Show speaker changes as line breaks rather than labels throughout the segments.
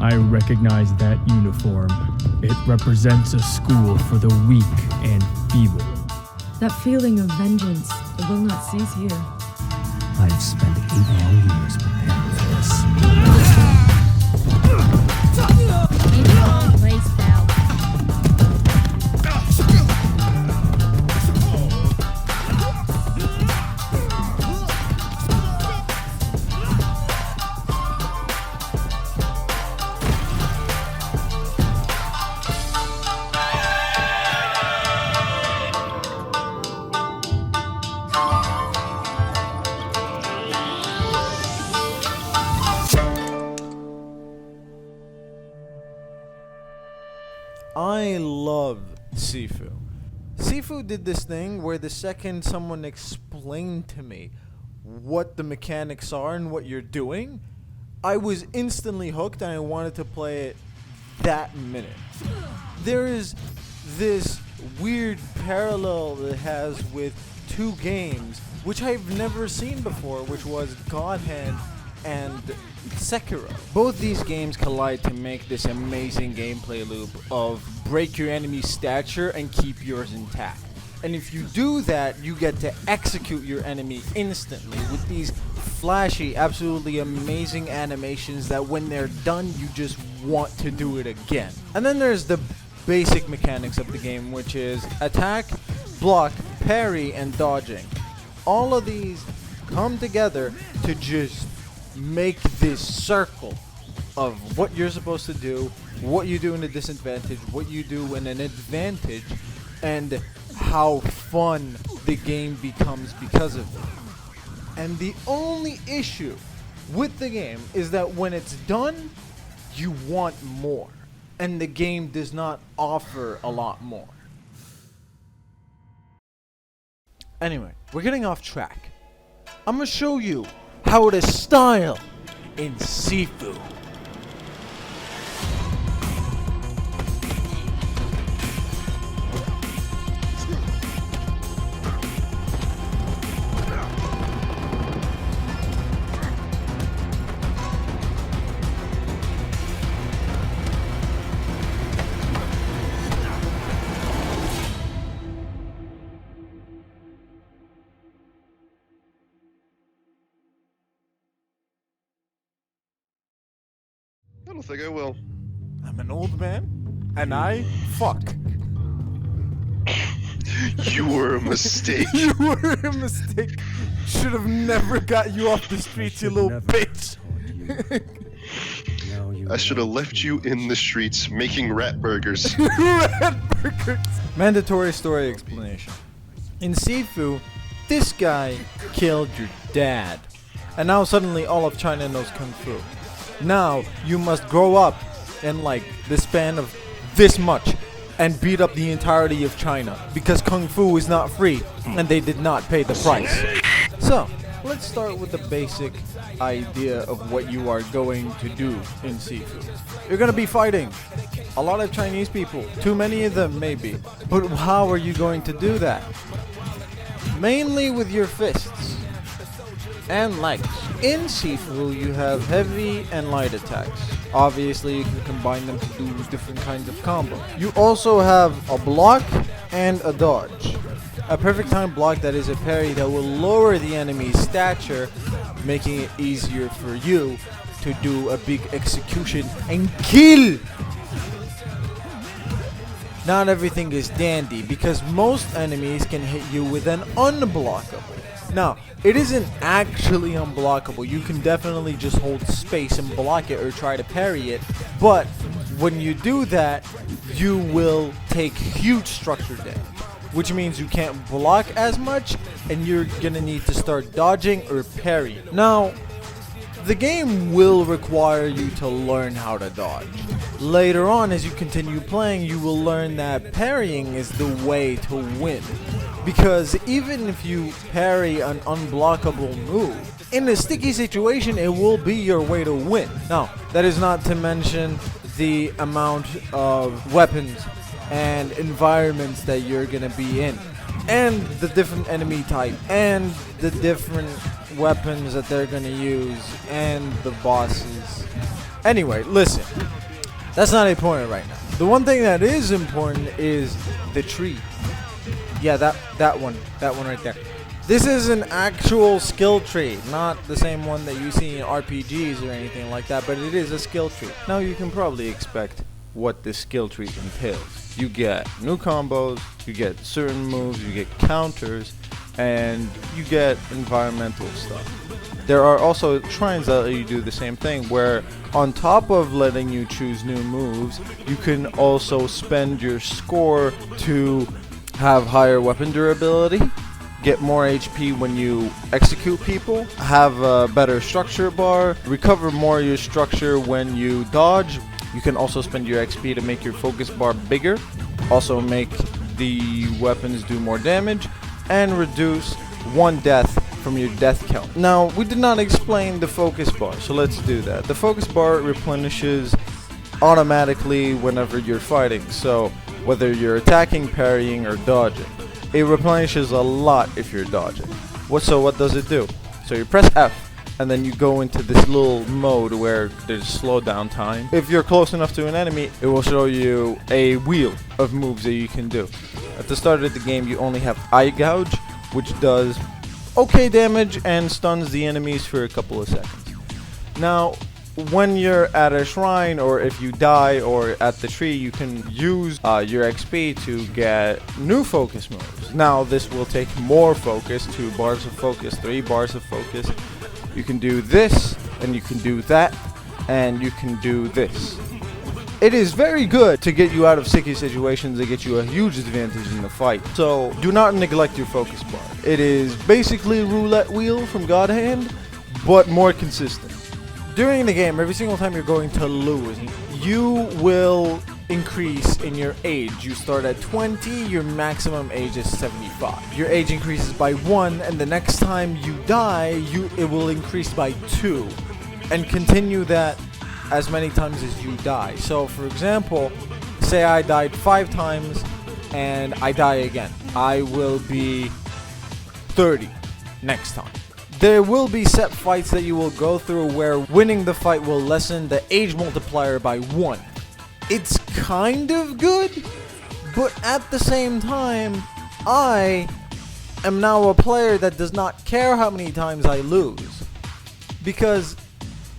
I recognize that uniform. It represents a school for the weak and feeble.
That feeling of vengeance, it will not cease here.
I've spent 8 long years preparing for this.
In the wrong place, pal.
I love Sifu. Sifu did this thing where the second someone explained to me what the mechanics are and what you're doing, I was instantly hooked and I wanted to play it that minute. There is this weird parallel that it has with 2 games which I've never seen before, which was God Hand and Sekiro. Both these games collide to make this amazing gameplay loop of break your enemy's stature and keep yours intact. And if you do that, you get to execute your enemy instantly with these flashy, absolutely amazing animations that when they're done, you just want to do it again. And then there's the basic mechanics of the game, which is attack, block, parry, and dodging. All of these come together to just make this circle of what you're supposed to do, what you do in a disadvantage, what you do in an advantage, and how fun the game becomes because of it. And the only issue with the game is that when it's done, you want more. And the game does not offer a lot more. Anyway, we're getting off track. I'm gonna show you how to style in Sifu.
I don't think I will.
I'm an old man, and I fuck.
You were a mistake.
You were a mistake. Should have never got you off the streets, you little bitch.
I should have left you in the streets making rat burgers.
Rat burgers. Mandatory story explanation. In Sifu, this guy killed your dad, and now suddenly all of China knows Kung Fu. Now you must grow up in like the span of this much and beat up the entirety of China because Kung Fu is not free and they did not pay the price. So let's start with the basic idea of what you are going to do in Sifu. You're gonna be fighting a lot of Chinese people, too many of them maybe, but how are you going to do that? Mainly with your fists and legs. In Sifu, you have heavy and light attacks. Obviously, you can combine them to do different kinds of combos. You also have a block and a dodge. A perfect time block that is a parry that will lower the enemy's stature, making it easier for you to do a big execution and kill. Not everything is dandy because most enemies can hit you with an unblockable. Now, it isn't actually unblockable. You can definitely just hold space and block it or try to parry it. But when you do that, you will take huge structure damage, which means you can't block as much and you're gonna need to start dodging or parrying. Now, the game will require you to learn how to dodge. Later on, as you continue playing, you will learn that parrying is the way to win. Because even if you parry an unblockable move, in a sticky situation, it will be your way to win. Now, that is not to mention the amount of weapons and environments that you're gonna be in. and the different enemy type, and the different weapons that they're gonna use, and the bosses. Anyway, listen, that's not important right now. The one thing that is important is the tree. Yeah, that one right there. This is an actual skill tree, not the same one that you see in RPGs or anything like that, but it is a skill tree. Now you can probably expect what this skill tree entails. You get new combos, you get certain moves, you get counters, and you get environmental stuff. There are also shrines that let you do the same thing, where on top of letting you choose new moves, you can also spend your score to have higher weapon durability, get more HP when you execute people, have a better structure bar, recover more of your structure when you dodge. You can also spend your XP to make your focus bar bigger, also make the weapons do more damage, and reduce one death from your death count. Now, we did not explain the focus bar, so let's do that. The focus bar replenishes automatically whenever you're fighting, so whether you're attacking, parrying, or dodging. It replenishes a lot if you're dodging. So what does it do? So you press F, and then you go into this little mode where there's slowdown time. If you're close enough to an enemy, it will show you a wheel of moves that you can do. At the start of the game, you only have Eye Gouge, which does okay damage and stuns the enemies for a couple of seconds. Now, when you're at a shrine, or if you die, or at the tree, you can use your XP to get new focus moves. Now, this will take more focus, 2 bars of focus, 3 bars of focus. You can do this, and you can do that, and you can do this. It is very good to get you out of sticky situations and get you a huge advantage in the fight. So, do not neglect your focus bar. It is basically roulette wheel from God Hand, but more consistent. During the game, every single time you're going to lose, you will increase in your age. You start at 20, your maximum age is 75. Your age increases by 1, and the next time you die, it will increase by 2, and continue that as many times as you die. So, for example, say I died 5 times, and I die again. I will be 30 next time. There will be set fights that you will go through where winning the fight will lessen the age multiplier by 1. It's kind of good, but at the same time, I am now a player that does not care how many times I lose, because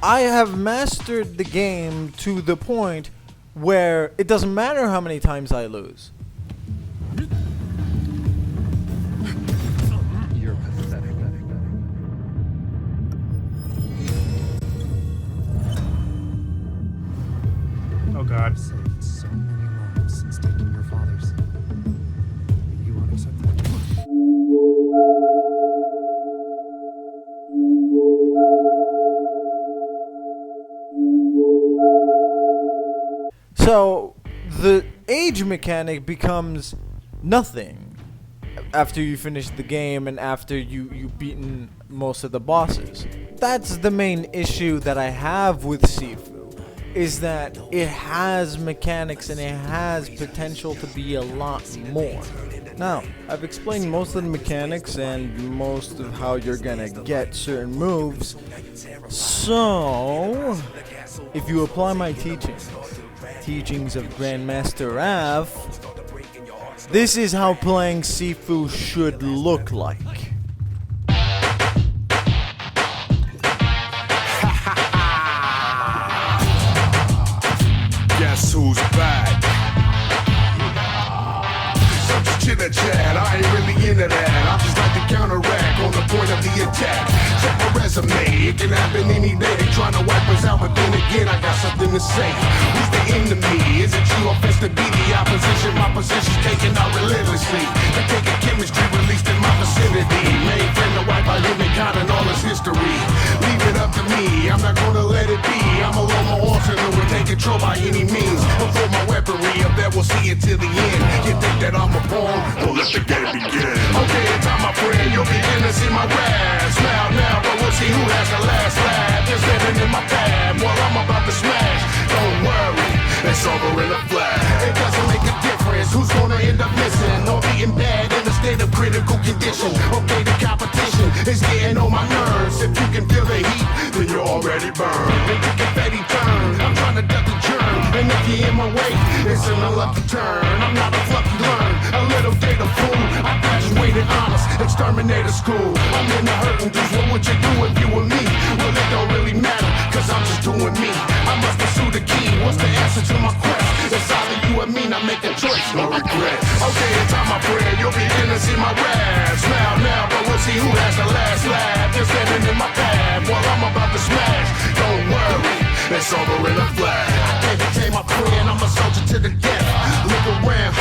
I have mastered the game to the point where it doesn't matter how many times I lose.
You're pathetic.
Oh God.
Saved so many lives since taking your father's. You won't accept that.
So, the age mechanic becomes nothing after you finish the game and after you've beaten most of the bosses. That's the main issue that I have with Sifu, is that it has mechanics and it has potential to be a lot more. Now, I've explained most of the mechanics and most of how you're gonna get certain moves, so if you apply my teachings of Grandmaster Rav, this is how playing Sifu should look like.
Guess who's back? So just chitter chat, I ain't really into that. I just like to counteract on the point of the attack. Check my resume, it can happen any day. They trying to wipe us out, but then again, I got something to say. Who's the enemy? Is it you or best to be the opposition? My position's taken out relentlessly. They taking chemistry released in my vicinity. Made friend to wipe out humankind and all its history. Leave it up to me, I'm not gonna let it be. I'm a Roma arsenal and take control by any means. Before my weaponry up there, we'll see it till the end. You think that I'm a pawn? Well, let the game begin. Okay, in time, my friend, you'll begin to see my wrath. Smile now, but we'll see who has the last laugh. You're standing in my path, well, I'm about to smash. Don't worry, it's over in a flash. It doesn't make a difference who's gonna end up missing or being bad in the state of crib. edition. Okay, the competition is getting on my nerves. If you can feel the heat, then you're already burned. Make the confetti turn. I'm trying to duck the germ, and if you're in my way, it's an unlucky turn. I'm not a fluffy learn, a little data fool. I graduated honors, exterminator school. I'm in the hurting dudes. What would you do if you were me? Well, it don't really matter, cause I'm just doing me. I must pursue the key. What's the answer to my quest? It's either you or me, not make a choice, no regret. Okay, it's time, my friend, you'll begin to see my wrath. Smile now, but we'll see who has the last laugh. You're standing in my path, while I'm about to smash. Don't worry, it's over in a flash. I can't contain my friend, I'm a soldier to the death. Look around,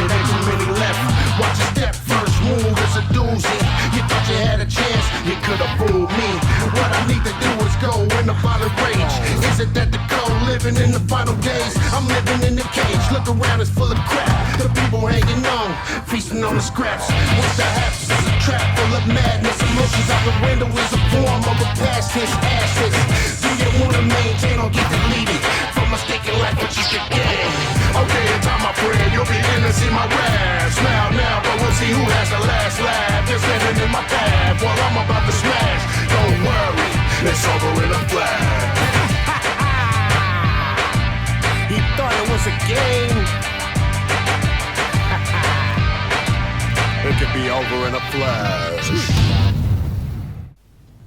it ain't too many left. Watch your step, first move is a doozy. You thought you had a chance, you could've fooled me. What I need to do is go in the bottom rage. Is it that the code living in the final days? I'm living in the cage, look around, it's full of crap. The people hanging on, feasting on the scraps. What's the haps? It's a trap full of madness. Emotions out the window is a form of a past tense ashes. Do you wanna maintain or get deleted from mistaken life what you should get? Okay, in time, my friend, you'll begin to see my wrath. Smile now, but we'll see who has the last laugh. You're standing in my path while I'm about to smash. Don't worry, it's over in a flash. He thought it was a game. It could be over in a flash.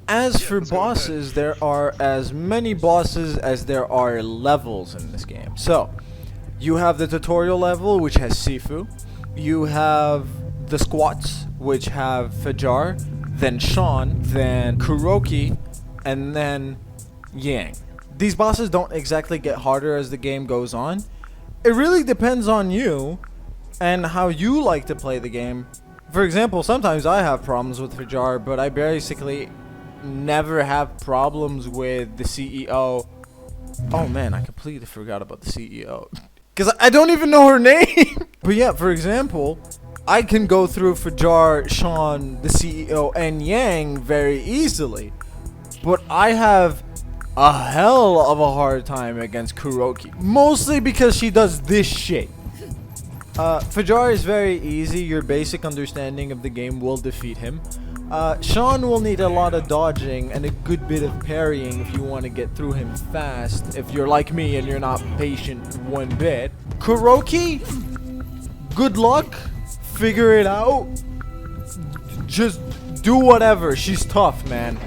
As for bosses, there are as many bosses as there are levels in this game. So, you have the tutorial level, which has Sifu. You have the squats, which have Fajar, then Sean, then Kuroki, and then Yang. These bosses don't exactly get harder as the game goes on. It really depends on you and how you like to play the game. For example, sometimes I have problems with Fajar, but I basically never have problems with the CEO. Oh man, I completely forgot about the CEO. Because I don't even know her name. But yeah, for example, I can go through Fajar, Sean, the CEO, and Yang very easily. But I have a hell of a hard time against Kuroki. Mostly because she does this shit. Fajar is very easy. Your basic understanding of the game will defeat him. Sean will need a lot of dodging and a good bit of parrying if you want to get through him fast, if you're like me and you're not patient one bit. Kuroki, good luck, figure it out, just do whatever, she's tough, man.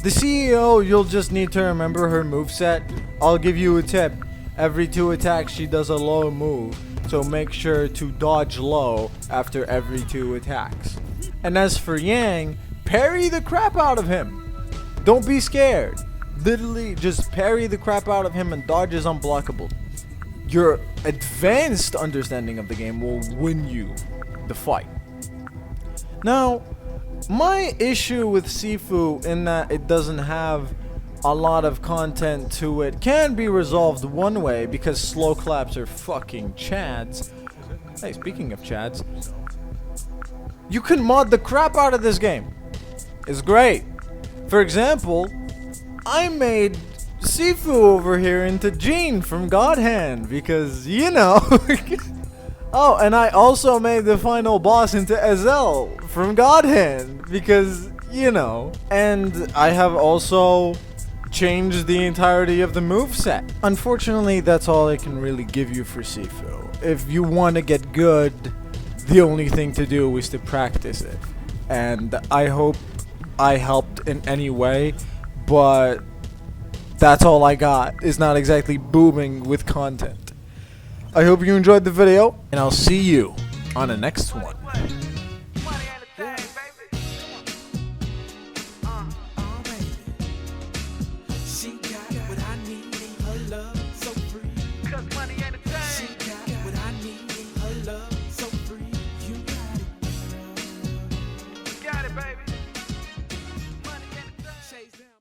The CEO, you'll just need to remember her moveset. I'll give you a tip, every 2 attacks she does a low move, so make sure to dodge low after every 2 attacks. And as for Yang, parry the crap out of him. Don't be scared. Literally just parry the crap out of him and dodge is unblockable. Your advanced understanding of the game will win you the fight. Now, my issue with Sifu in that it doesn't have a lot of content to it can be resolved one way because slow claps are fucking chads. Hey, speaking of chads, you can mod the crap out of this game. It's great. For example, I made Sifu over here into Jean from God Hand because, you know. Oh, and I also made the final boss into Ezel from God Hand because, you know. And I have also changed the entirety of the moveset. Unfortunately, that's all I can really give you for Sifu. If you want to get good, the only thing to do is to practice it. And I hope I helped in any way, but that's all I got. It's not exactly booming with content. I hope you enjoyed the video, and I'll see you on the next one.